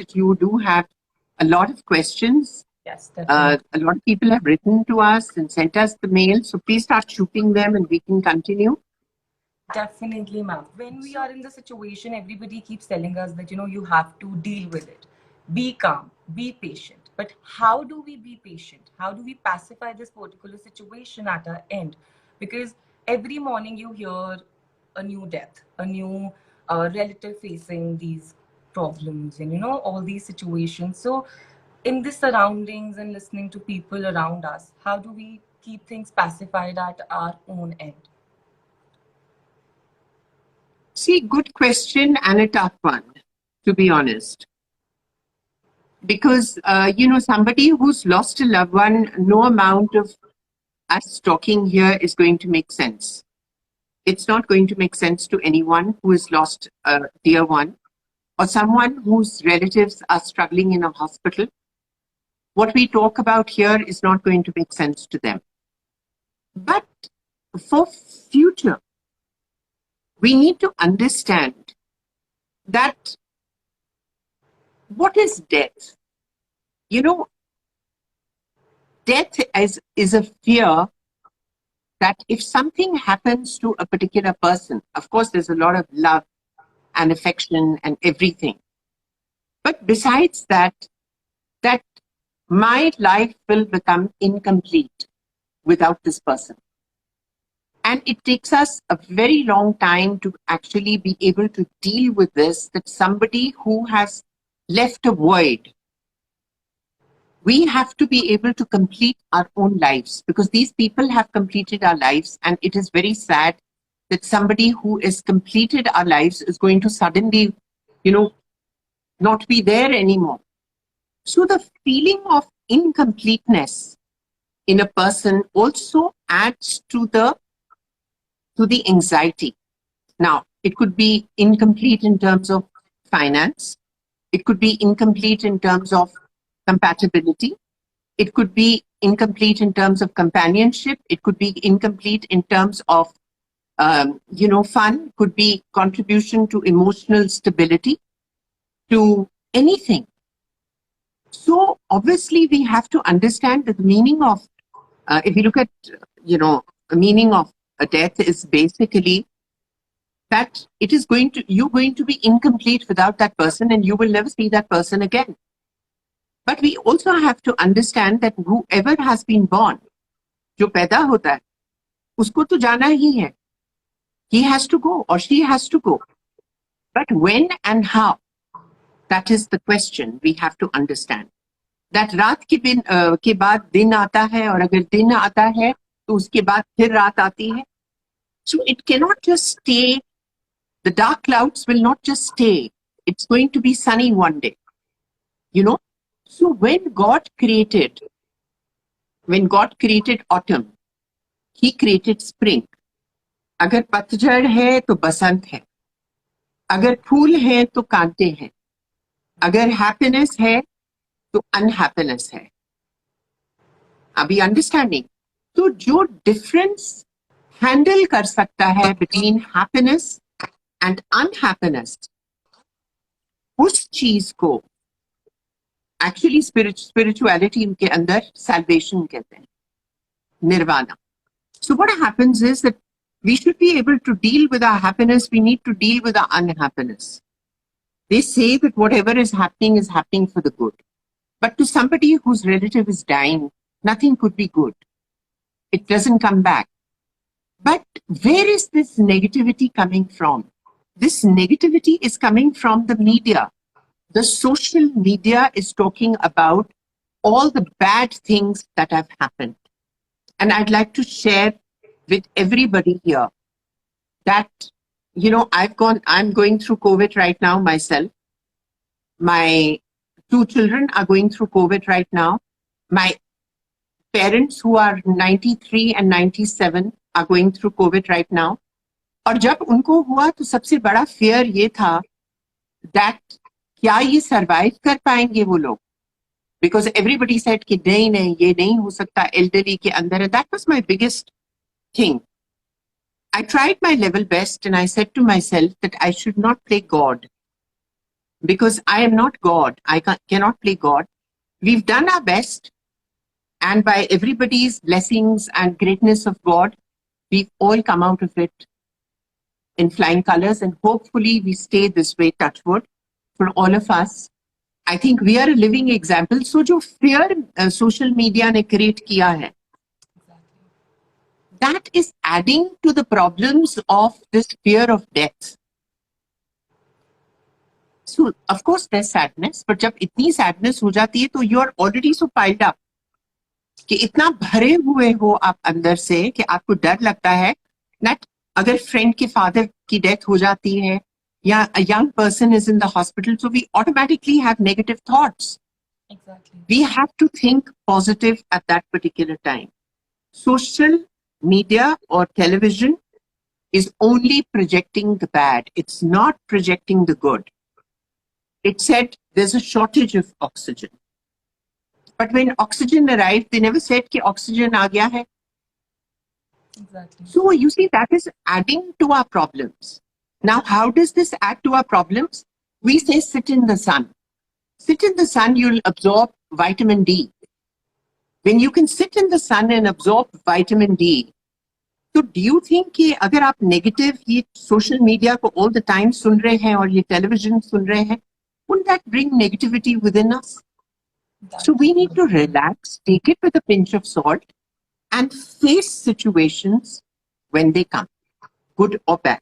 that you do have a lot of questions. Yes, definitely. A lot of people have written to us and sent us the mail. So please start shooting them and we can continue. Definitely, ma'am. When we are in the situation, everybody keeps telling us that, you have to deal with it. Be calm, be patient. But how do we be patient? How do we pacify this particular situation at our end? Because every morning you hear a new death, a new relative facing these problems and, all these situations. So in the surroundings and listening to people around us, how do we keep things pacified at our own end? See, good question and a tough one, to be honest. Because, somebody who's lost a loved one, no amount of us talking here is going to make sense. It's not going to make sense to anyone who has lost a dear one or someone whose relatives are struggling in a hospital. What we talk about here is not going to make sense to them. But for future, we need to understand that what is death? Death is a fear that if something happens to a particular person, of course, there's a lot of love and affection and everything. But besides that my life will become incomplete without this person. And it takes us a very long time to actually be able to deal with this, that somebody who has left a void, we have to be able to complete our own lives, because these people have completed our lives, and it is very sad that somebody who has completed our lives is going to suddenly, not be there anymore. So the feeling of incompleteness in a person also adds to the anxiety. Now, it could be incomplete in terms of finance. It could be incomplete in terms of compatibility. It could be incomplete in terms of companionship. It could be incomplete in terms of, fun. Could be contribution to emotional stability, to anything. So obviously we have to understand that the meaning of, if you look at, the meaning of a death is basically that you're going to be incomplete without that person, and you will never see that person again. But we also have to understand that whoever has been born, जो पैदा होता है, उसको तो जाना ही है. He has to go or she has to go. But when and how? That is the question we have to understand. That रात के बाद दिन आता है, और अगर दिन आता है तो उसके बाद फिर रात आती है. So it cannot just stay. The dark clouds will not just stay. It's going to be sunny one day. So when God created autumn, He created spring. अगर पतझड़ है तो बसंत है. अगर फूल है तो कांटे हैं. अगर happiness है तो unhappiness है. अभी understanding? तो जो difference handle कर सकता है between happiness and unhappiness, उस चीज को actually spirituality के अंदर salvation कहते हैं, nirvana. So what happens is that we should be able to deal with our happiness. We need to deal with our unhappiness. They say that whatever is happening for the good. But to somebody whose relative is dying, nothing could be good. It doesn't come back. But where is this negativity coming from? This negativity is coming from the media. The social media is talking about all the bad things that have happened. And I'd like to share with everybody here that, I'm going through COVID right now myself. My 2 children are going through COVID right now. My parents who are 93 and 97 are going through COVID right now. और जब उनको हुआ तो सबसे बड़ा fear ये था that क्या ये survive कर पाएंगे वो लोग? Because everybody said कि नहीं ये नहीं हो सकता elderly के अंदर. And that was my biggest thing. I tried my level best and I said to myself that I should not play God. because I am not God. I cannot play God. We've done our best, and by everybody's blessings and greatness of God, we've all come out of it in flying colors, and hopefully we stay this way, touch wood, for all of us. I think we are a living example. So जो fear social media ने create किया है, that is adding to the problems of this fear of death. So of course there's sadness, but जब इतनी sadness हो जाती है तो you are already so piled up कि इतना भरे हुए हो आप अंदर से कि आपको डर लगता है that अगर friend के father की death हो जाती है या a young person is in the hospital, so we automatically have negative thoughts. Exactly. We have to think positive at that particular time. Social media or television is only projecting the bad. It's not projecting the good. It said there's a shortage of oxygen. But when oxygen arrived, they never said that oxygen aa gaya hai. Exactly. So you see, that is adding to our problems. Now, how does this add to our problems? We say sit in the sun. Sit in the sun, you'll absorb vitamin D. When you can sit in the sun and absorb vitamin D, so do you think कि अगर आप negative ये social media को all the time सुन रहे हैं और ये television सुन रहे हैं, wouldn't that bring negativity within us? So we need to relax, take it with a pinch of salt, and face situations when they come, good or bad.